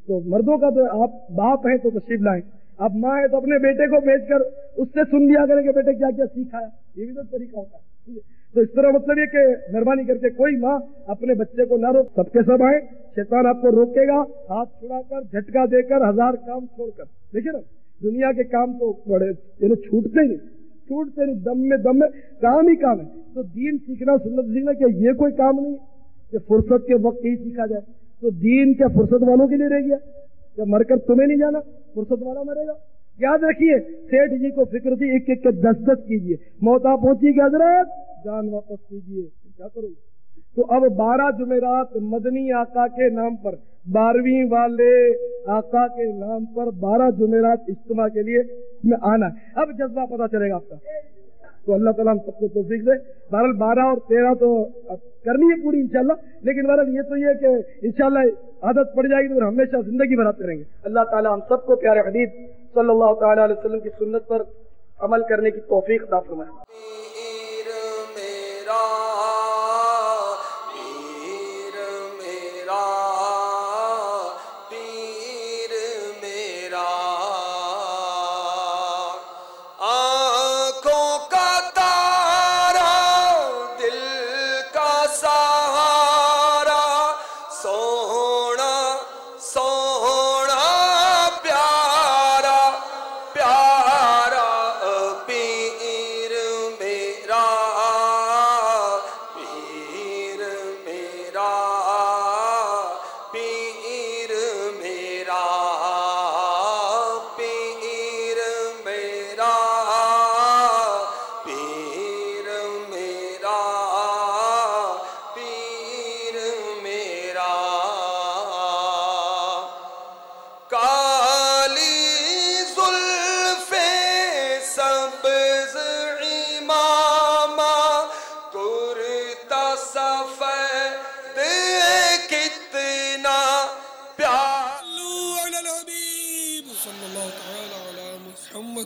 تو مردوں کا تو آپ باپ ہیں تو تشریف لائیں، اب ماں ہے تو اپنے بیٹے کو بھیج کر اس سے سن لیا کریں کہ بیٹے کیا کیا سیکھا ہے، یہ بھی تو طریقہ ہوتا ہے۔ تو اس طرح مطلب یہ کہ مہربانی کر کے کوئی ماں اپنے بچے کو نہ روک، سب کے سب آئیں، شیطان آپ کو روکے گا ہاتھ چھڑا کر، جھٹکا دے کر، ہزار کام چھوڑ کر۔ دیکھیں نا، دنیا کے کام تو بڑے چھوٹتے نہیں، دم میں کام ہی کام ہے، تو دین سیکھنا، سنت سیکھنا، کہ یہ کوئی کام نہیں کہ فرصت کے وقت ہی سیکھا جائے، تو دین کیا فرصت والوں کے لیے رہ گیا؟ کیا مر کر تمہیں نہیں جانا، فرصت والا مرے گا؟ یاد رکھیے، سیٹھ جی کو فکر تھی 1-1 کے 10 کیجئے، موت آ پہنچی کہ حضرت جان واپس کیجئے، کیا کروں؟ تو اب 12 جمعرات مدنی آقا کے نام پر، 12ویں والے آقا کے نام پر 12 جمعرات اجتماع کے لیے میں آنا ہے۔ اب جذبہ پتہ چلے گا آپ کا، تو اللہ تعالیٰ ہم سب کو توفیق دے۔ بہرحال 12 اور 13 تو کرنی ہے پوری انشاءاللہ، لیکن بہرحال یہ تو یہ کہ انشاءاللہ عادت پڑ جائے گی تو ہمیشہ زندگی بھر آتے رہیں گے۔ اللہ تعالیٰ ہم سب کو پیارے حبیب صلی اللہ تعالیٰ علیہ وسلم کی سنت پر عمل کرنے کی توفیق عطا فرمائے۔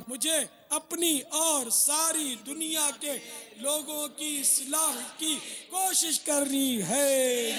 مجھے اپنی اور ساری دنیا کے لوگوں کی اصلاح کی کوشش کرنی ہے۔